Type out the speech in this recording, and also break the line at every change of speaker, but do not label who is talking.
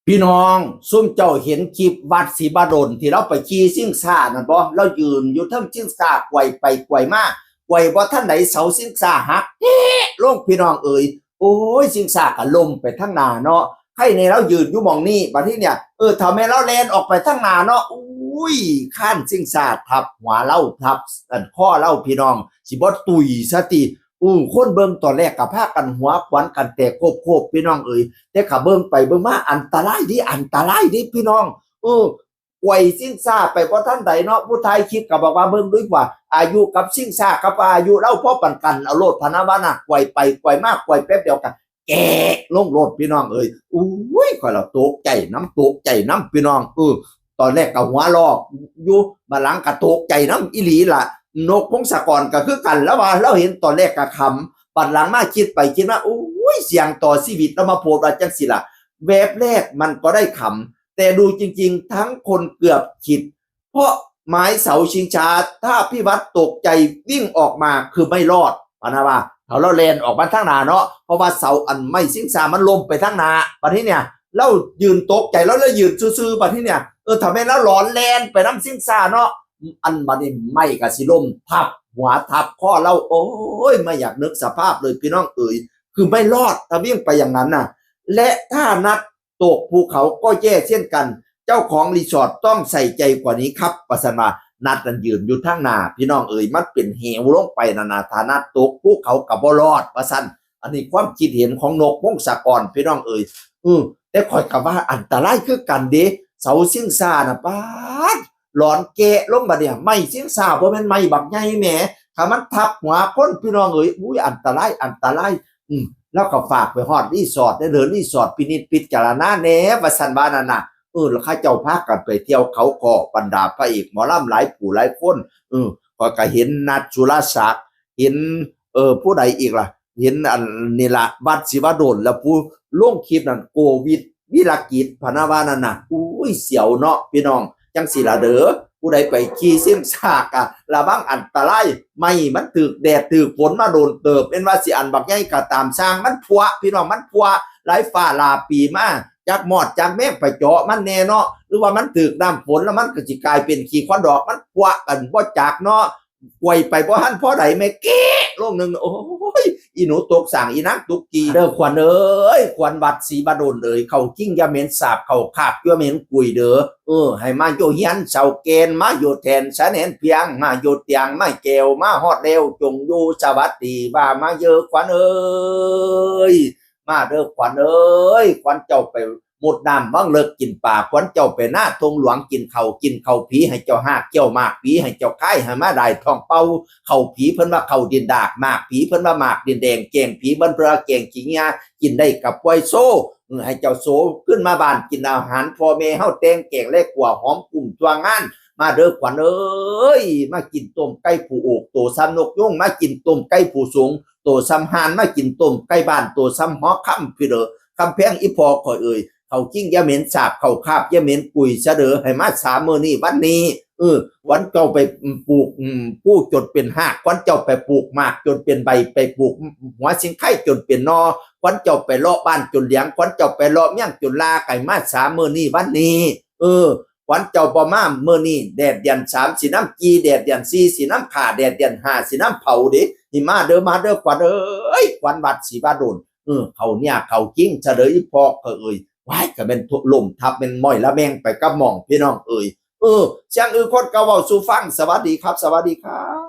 พี่น้องซุ่มเจ้าเห็นคลิปวัดศรีบาดลที่เราไปขี่ซิ่งซ่านั่นบ่เรายืนอยู่เทิงซิ่งซ่าไกวไปไกวมาไกวบ่ทันใดเสาซิ่งซ่าหักลงพี่น้องเอ๋ยโอ้ยซิ่งซ่าก็ล้มไปทางหน้าเนาะใครในเรายืนอยู่หม่องนี้บัดนี้เนี่ยถ้าแม่เราแล่นออกไปทางหน้าเนาะอุ้ยข้านซิ่งซ่าทับหัวเราทับข้อเราพี่น้องสิบ่ตุยซะติคนเบิ่งตอนแรกก็พากันหัวขวัญกันแตกโคบๆพี่น้องเอ๋ย แต่ขับเบิ่งไปเบิ่งมาอันตรายดิอันตรายดิพี่น้องไกวซิ่งซ่าไปเพราะท่านใดเนาะผู้ไทยคิดกับบอกว่าเบิ่งด้วยว่าอายุกับซิ่งซ่ากับอายุเล่าพ่อปันกันเอาโลดพนาวานะไกวไปไกวมากไกวแป๊บเดียวกันแกลงโลดพี่น้องเอ้ยอุ้ยข่อยละตกใจน้ำตกใจน้ำพี่น้องตอนแรกก็หัวลอกอยู่มาหลังก็ตกใจน้ำอีหลีล่ะนกพงศกรก็คือกันแล้วว่าเราเห็นตอนแรกก็ขำปัดหลังมาคิดไปคิดว่าเสียงต่อชีวิตแล้วมาโพดว่าจังสิล่ะแวบแรกมันก็ได้ขำแต่ดูจริงๆทั้งคนเกือบขิดเพราะไม้เสาชิงช้าถ้าพี่วัดตกใจวิ่งออกมาคือไม่รอดปานะว่าเขาเราเลนออกมาทางหน้าเนาะเพราะว่าเสาอันไม่ชิงช้ามันล้มไปทางหน้าบัดนี้เนี่ยเรายืนตกใจแล้วเรายืนซื่อๆบัดนี้เนี่ยทำให้เราหลอนแลนไปน้ำชิงช้าเนาะอันบัดนี้ไม่กะสิล้มทับหัวทับข้อเราโอ้ยไม่อยากนึกสภาพเลยพี่น้องเอ๋ยคือไม่รอดถ้าวิ่งไปอย่างนั้นน่ะและถ้านัดตกภูเขาก็แย่เช่นกันเจ้าของรีสอร์ทต้องใส่ใจกว่านี้ครับปัสมานัดกันยืนอยู่ทางหน้าพี่น้องเอ๋ยมันเป็นเหวลงไปนาฐานะตกภูเขากับบ่รอดประสันอันนี้ความคิดเห็นของนกพงศกรพี่น้องเอ๋ยแต่คอยกับว่าอันตรายคือกันเด้เสาซิ่งซ่าน่ะป้าดหลอนเกะลงบัดเนี่ยไม่ซิ่งซ่าบ่แม่นไม่บักใหญ่แหมถ้ามันทับหัวคนพี่น้องเอ๋ยอุ้ยอันตรายอันตรายแล้วก็ฝากไปฮอดรีสอร์ทได้เด้อรีสอร์ทพินิจพิจารณาแหน่ว่าซั่นว่านั่นน่ะแล้วข้าเจ้าพากันไปเที่ยวเขาคอบรรดาพระเอกหมอลำหลายผู้หลายคนก็เห็นนัดสุรศักดิ์เห็นผู้ใดอีกล่ะเห็นอันนี่ล่ะบัดศิวดลแล้วผู้ลงคลิปนั่นโควิดวิรกิจพนาวานั่นน่ะอุ้ยเสียวเนาะพี่น้องจังสิล่ะเด้อผู้ใดไปขี่ซิ่งซากอะระวังอันตรายไม่มันถึกแดดถึกฝนมาโดนเติบเป็นว่าสิอันบักใหญ่ก็ตามสร้างมันพัวพี่น้องมันพัวหลายฟ้าลาปีมาจากหมอดจากแม่งไปเจาะมันแน่เนาะหรือว่ามันถึกน้ำฝนแล้วมันก็สิกลายเป็นขี้ควันดอกมันพัวกันบ่จากเนาะกวยไปบ่หันพอใดแม่เก้ลงนึงโอ้ยอีหนูตกสั่งอีนักตุกกีเด้อขวัญเอ้ยขวัญวัดศรีบดลเอ้ยเขากิ้งยาเหม็นสาบเขาคาบยาเหม็นกุยเด้อให้มาโยเฮียนเสาเกณฑ์มาโยแทนสะเนนเพียงมาโยเตียงไม่เกวมาฮอดเร็วจงอยู่สวัสดีว่ามาเยอะขวัญเอ้ยมาเด้อขวัญเอ้ยขวัญเจ้าไปหมดน้ำบ้างเลิกกินป่าขวัญเจ้าไปหน้าทงหลวงกินเขาผีให้เจ้าหากเจ้ามากผีให้เจ้าค่ายให้มาได้ทองเป้าเขาผีเพิ่นว่าเขาดินดากมากผีเพิ่นว่ามากดินแดงเก่งผีเบิ่นเปลือเก่งขี้งากินได้กับไวโซให้เจ้าโซขึ้นมาบ้านกินอาหารพ่อแม่เฮาแตงแกงเล็กกว่าหอมกลุ่มตัวงานมาเด้อขวัญเอ้ยมากินต้มไก่ผู้อกโตซ้ำนกยุงมากินต้มไก่ผู้สูงโตซ้ำหานมากินต้มไก่บ้านโตซ้ำหอค่ำพี่เด้อคำแพงอีพอข่อยเอ่ยเขากิ้งยาเหม็นสาบเขาคาบยาเหม็นกุยเสดอให้มา3 มื้อนี้วันนี้วันเจ้าไปปลูกผู้จนเป็นหากวันเจ้าไปปลูกหมากจนเป็นใบไปปลูกหัวสิงไข่จนเป็นนอวันเจ้าไปเลาะบ้านจนเลี้ยงวันเจ้าไปเลาะเมี่ยงจนลาไก่มา3 มื้อนี้วันนี้วันเจ้าบ่มามื้อนี้แดดเดือน3สิน้ำจีแดดเดือน4สิน้ำขาแดดเดือน5สิน้ำเผาเด้นี่มาเด้อขวัญเอ้ยขวัญวัดศรีบาดลเขาเนี่ยเขากิ้งเสดออีพอกเอ่ยว้ายก็เป็นลมทับเป็นม้อยละแมงไปกับหม่องพี่น้องเอ่ยเสียงคนเก่าเว้าสู่ฟังสวัสดีครับสวัสดีครับ